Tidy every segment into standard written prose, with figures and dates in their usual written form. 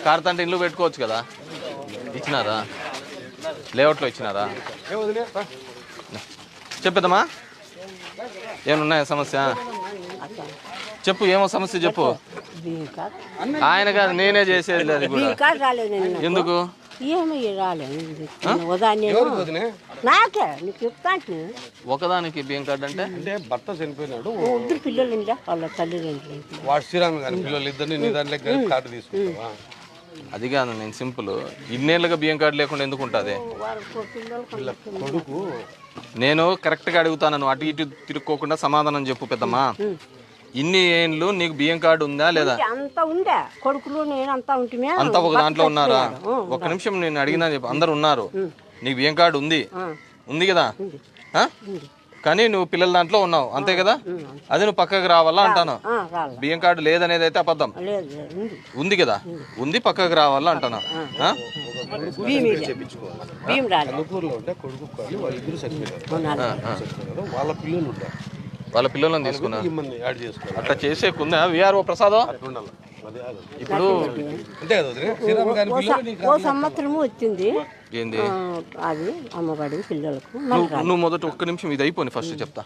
కారుతంటే ఇల్లు పెట్టుకోవచ్చు కదా, ఇచ్చినారా? లేఅవుట్లో ఇచ్చినారా? చెప్పేదమ్మా, ఏమన్నాయా సమస్య? చెప్పు, ఏమో సమస్య చెప్పు. ఆయన కాదు, నేనే చేసేది అది కూడా. ఎందుకు ఒకదానికి బియ్యం కార్డు అంటే భర్త చనిపోయినాడు, ఇద్దరు పిల్లలు వాళ్ళ తల్లిదండ్రులు, వాడు శ్రీరామ్ గారి పిల్లలు ఇద్దరిని నీ దాంట్లో కార్డు తీసుకుంటావా? అది కాదు, నేను సింపుల్. ఇన్నేళ్ళుగా బియ్యం కార్డు లేకుండా ఎందుకు ఉంటుంది? కొడుకు నేను కరెక్ట్గా అడుగుతాను, అటు ఇటు తిరుక్కోకుండా సమాధానం చెప్పు పెద్దమ్మా. ఇన్ని ఏళ్ళు నీకు బియ్యం కార్డు ఉందా లేదా? అంతా ఉండే, కొడుకులు నేను అంతా ఉంటే అంతా ఒక దాంట్లో ఉన్నారా? ఒక నిమిషం నేను అడిగినా చెప్పు. అందరు ఉన్నారు, నీకు బియ్యం కార్డు ఉంది, ఉంది కదా? కానీ నువ్వు పిల్లల దాంట్లో ఉన్నావు, అంతే కదా? అది నువ్వు పక్కకు రావాలా అంటాను. బియ్యం కార్డు లేదనేది అయితే అబద్ధం. ఉంది కదా, ఉంది, పక్కకు రావాలా అంటాను. వాళ్ళ పిల్లలను తీసుకున్నా అట్లా చేసేకుందా విఆర్ఓ ప్రసాదం? ఇప్పుడు సంవత్సరము వచ్చింది ఏంది అది అమ్మబడి పిల్లలకు. నువ్వు మొదట ఒక్క నిమిషం ఇది అయిపోయి ఫస్ట్ చెప్తా.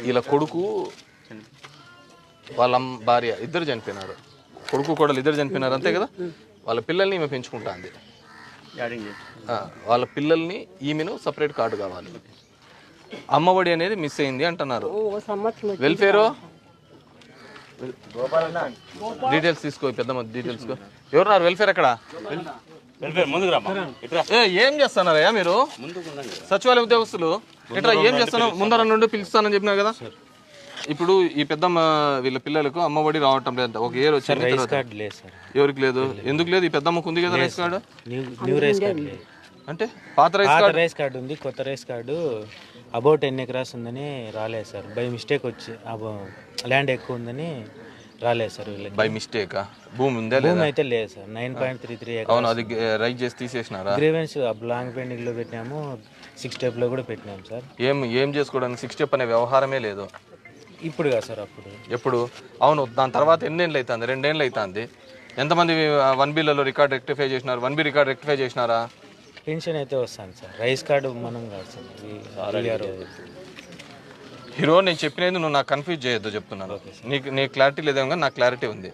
వీళ్ళ కొడుకు వాళ్ళ భార్య ఇద్దరు చనిపోయినారు, కొడుకు కోడలు ఇద్దరు చనిపోయినారు, అంతే కదా? వాళ్ళ పిల్లల్ని ఈమె పెంచుకుంటుంది. వాళ్ళ పిల్లల్ని ఈమెను సపరేట్ కార్డు కావాలి. అమ్మఒడి అనేది మిస్ అయింది అంటున్నారు. వెల్ఫేరు డీటెయిల్స్ తీసుకో, పెద్ద డీటెయిల్స్. ఎవరున్నారు వెల్ఫేర్? ఎక్కడ ఏం చేస్తున్నారయ్యా మీరు? సచివాలయ ఉద్యోగస్తులు ఇట్లా ఏం చేస్తాను? ముందర నుండి పిలుస్తానని చెప్పినా కదా. ఇప్పుడు ఈ పెద్దమ్మ వీళ్ళ పిల్లలకు అమ్మఒడి రావటం లేదంట. ఒక ఇయర్ వచ్చింది, ఎవరికి లేదు. ఎందుకు లేదు? ఈ పెద్దమ్మకు ఉంది కదా రైస్ కార్డు. అంటే పాత రైస్ కార్డు ఉంది, కొత్త రైస్ కార్డు అబౌట్ 10 acres ఉందని రాలేదు సార్. బై మిస్టేక్ వచ్చి ల్యాండ్ ఎక్కువ ఉందని రాలేదు సార్ వీళ్ళకి. బై మిస్టేక్ భూమి ఉందా? భూమి అయితే లేదు సార్. 9.33 acres. అవును, అది రైజ్ చేసి తీసేసినారా? గ్రీవెన్స్ లాంగ్ పెండింగ్ లో పెట్టినాము, 6 step లో కూడా పెట్టినాము సార్. ఏం చేసుకోవడానికి 6 step అనే వ్యవహారమే లేదు ఇప్పుడు కదా సార్, అప్పుడు ఎప్పుడు? అవును, దాని తర్వాత ఎన్నేళ్ళు అవుతుంది? 2 ఏళ్ళు అవుతుంది. ఎంతమంది 1Bలలో రికార్డ్ రెక్టిఫై చేసినారు? 1B రికార్డ్ రెక్టిఫై చేసినారా? పెన్షన్ అయితే వస్తాను సార్, రైస్ కార్డు మనం కాదు సార్. హీరో నేను చెప్పినది నువ్వు నాకు కన్ఫ్యూజ్ చేయొద్దు చెప్తున్నాను. నీకు క్లారిటీ లేదేమో కానీ నాకు క్లారిటీ ఉంది.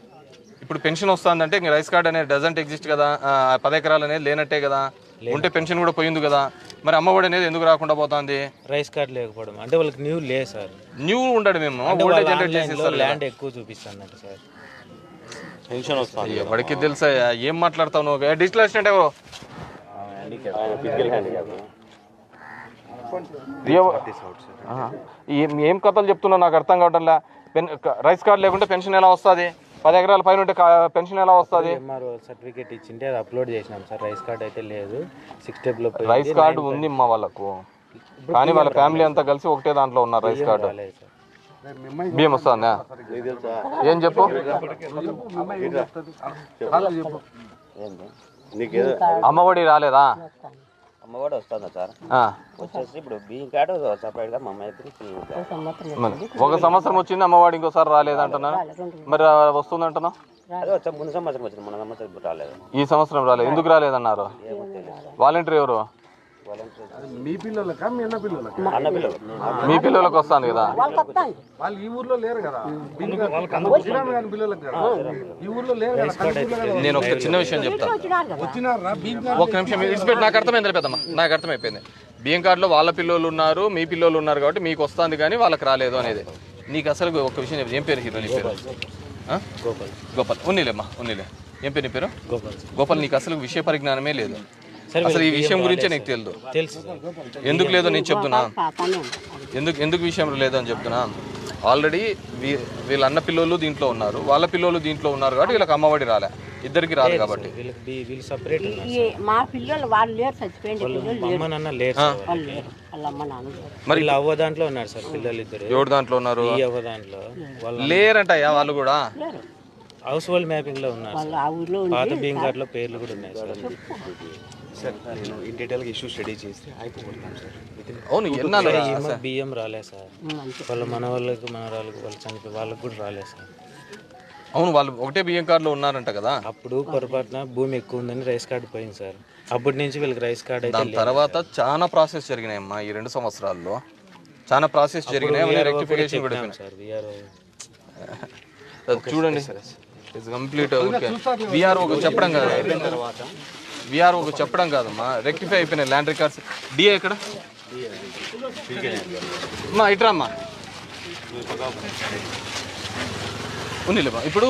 ఇప్పుడు పెన్షన్ వస్తుందంటే ఇంక రైస్ కార్డ్ అనేది డజంట్ ఎగ్జిస్ట్ కదా, 10 ఎకరాలు అనేది లేనట్టే కదా. ఉంటే పెన్షన్ కూడా పోయింది కదా, మరి అమ్మఒడి అనేది ఎందుకు రాకుండా పోతుంది? రైస్ కార్డు లేకపోవడం అంటే వాళ్ళకి న్యూ లేదు సార్. న్యూ ఉండడు, మేము జనరేట్ చేసి ల్యాండ్ ఎక్కువ చూపిస్తాను సార్. పెన్షన్ వస్తుంది. ఎవరికి తెలుసా ఏం మాట్లాడతావు నువ్వు? డిజిటల్ అసిస్టెంట్ ఎవరు? ఏం కథలు చెప్తున్నావు నాకు అర్థం కావటంలా. రైస్ కార్డు లేకుంటే పెన్షన్ ఎలా వస్తుంది? 10 ఎకరాల పైన ఉంటే పెన్షన్ ఎలా వస్తుంది? సర్టిఫికేట్ ఇచ్చింటే అది అప్లోడ్ చేసినాం సార్. రైస్ కార్డు అయితే లేదు. 6 step లో రైస్ కార్డు ఉంది మా వాళ్ళకు, కానీ వాళ్ళ ఫ్యామిలీ అంతా కలిసి ఒకటే దాంట్లో ఉన్నారు. రైస్ కార్డు బియ్యం వస్తుందా? ఏం చెప్పు. అమ్మఒడి రాలేదా? అమ్మఒడి వస్తుందా సార్? వచ్చేసి ఇప్పుడు బియ్యం కార్డు సపరేట్ గా మా అమ్మాయికి ఒక సంవత్సరం వచ్చింది అమ్మఒడి, ఇంకోసారి రాలేదంటున్నా. మరి వస్తుంది అంటున్నా? ముందు సంవత్సరం వచ్చింది, మన సంవత్సరం రాలేదు. ఈ సంవత్సరం రాలేదు, ఎందుకు రాలేదన్నారు? వాలంటీర్ ఎవరు? మీ పిల్లలకా మీ అన్న పిల్లలకా? అన్న పిల్లలు. మీ పిల్లలకు వస్తాను కదా, వాళ్ళు ఈ ఊర్లో లేరు కదా. శ్రీరామ్ గారి పిల్లలకు కదా ఈ ఊర్లో లేరు కదా. నేను ఒక చిన్న విషయం చెప్తాను. ఒక నిమిషం ఇచ్చిపెట్టి. నాకు అర్థమైంది పెద్దమ్మా, నాకు అర్థమైపోయింది. బియ్యం కార్డులో వాళ్ళ పిల్లలు ఉన్నారు, మీ పిల్లలు ఉన్నారు కాబట్టి మీకు వస్తుంది కానీ వాళ్ళకి రాలేదు అనేది. నీకు అసలు ఒక విషయం చెప్పి, ఏం పేరు హీరో? నీ పేరు గోపాల్. ఉన్నీలేమ్మా, ఉన్నీలే. ఏం పేరు నీ పేరు? గోపాల్. నీకు అసలు విషయ పరిజ్ఞానమే లేదు. అసలు ఈ విషయం గురించే నీకు తెలియదు. ఎందుకు లేదో నేను చెప్తున్నా. ఎందుకు విషయం లేదో అని చెప్తున్నా. ఆల్రెడీ వీళ్ళ అన్న పిల్లలు దీంట్లో ఉన్నారు, వాళ్ళ పిల్లలు దీంట్లో ఉన్నారు కాబట్టి వీళ్ళకి అమ్మఒడి రాలే, ఇద్దరికి రాదు కాబట్టి. మా పిల్లలు వాళ్ళు లేరు, మరి అవ్వ దాంట్లో ఉన్నారు సార్ పిల్లలు ఇద్దరు. ఎవరు దాంట్లో ఉన్నారు? దాంట్లో లేరంటయ్యా వాళ్ళు కూడా. హౌస్ హోల్డ్ మ్యాపింగ్ లో ఉన్నారు. పాత బియ్యం కార్డులో పేర్లు కూడా ఉన్నాయి సార్. నేను ఇన్ డీటెయిల్గా ఇష్యూ స్టడీ చేస్తే అయిపోతున్నాం సార్. అవును, బియ్యం రాలేదు సార్. వాళ్ళ మన వాళ్ళకి, మన వాళ్ళకి, వాళ్ళు చనిపోయి వాళ్ళకి కూడా రాలేదు సార్. అవును, వాళ్ళు ఒకటే బియ్యం కార్డులో ఉన్నారంట కదా. అప్పుడు పొరపాటున భూమి ఎక్కువ ఉందని రైస్ కార్డు పోయింది సార్. అప్పటి నుంచి వీళ్ళకి రైస్ కార్డు అయితే దాని తర్వాత చాలా ప్రాసెస్ జరిగినాయమ్మా ఈ 2 సంవత్సరాల్లో. చాలా ప్రాసెస్ జరిగినాయి, రెక్టిఫికేషన్ కూడా సార్ విఆర్ఓ చూడండి. It's complete. విఆర్ఓకి చెప్పడం కాదు, విఆర్ఓకి చెప్పడం కాదమ్మా, రెక్టిఫై అయిపోయినాయి ల్యాండ్ రికార్డ్స్. డిఏ ఎక్కడ అమ్మా? ఇట్రామ్మా ఉన్నిలేమ్మా. ఇప్పుడు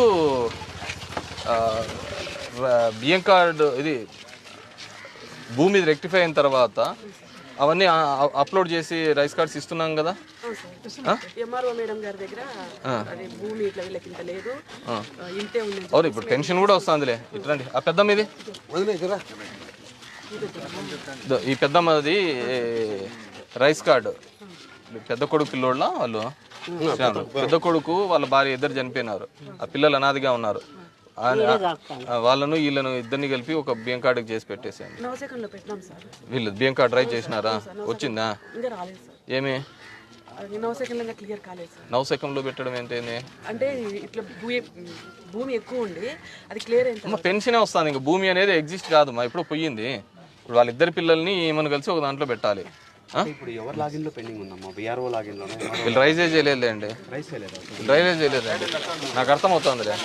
బియ్యం కార్డు ఇది భూమి రెక్టిఫై అయిన తర్వాత అవన్నీ అప్లోడ్ చేసి రైస్ కార్డ్స్ ఇస్తున్నాం కదా. ఎంఆర్ఓ మేడం గారి దగ్గర అది భూమి ఇట్లా వీళ్ళకి ఇంత లేదు, ఇంతే ఉంది. అవును, ఇప్పుడు పెన్షన్ కూడా వస్తుందిలే. ఇట్లాంటి ఆ పెద్దమ్మ ఇది, ఈ పెద్దమ్మది రైస్ కార్డు. పెద్ద కొడుకు పిల్లోళ్ళ వాళ్ళు, పెద్ద కొడుకు వాళ్ళ భార్య ఇద్దరు చనిపోయినారు, ఆ పిల్లలు అనాదిగా ఉన్నారు. వాళ్ళను వీళ్ళను ఇద్దరిని కలిపి ఒక బియ్యం కార్డుకి చేసి పెట్టేసేయండి. నవశకంలో పెట్టినాం సార్. వీళ్ళు బియ్యం కార్డు ట్రై చేసినారా? వచ్చిందా? ఇంకా రాలేదు సార్. ఏమి నవశకంలో క్లియర్ కాలేదు సార్. నవశకంలో పెట్టడం ఏంటి? అంటే ఇట్లా భూమి ఎక్కువ ఉండి అది క్లియర్ అయింది. పెన్షనే వస్తుంది, ఇంకా భూమి అనేది ఎగ్జిస్ట్ కాదు మా, ఇప్పుడు పోయింది. ఇప్పుడు వాళ్ళిద్దరి పిల్లల్ని ఏమని కలిసి ఒక దాంట్లో పెట్టాలి. ఇప్పుడు ఎవరు లాగిన్ లో పెండింగ్ ఉందమ్మా? విఆర్ఓ లాగిన్ లోనే వీళ్ళు రైజే చేయలేదండి, రైస్ చేయలేదు. రైజే చేయలేదండి, నాకు అర్థమవుతుంది.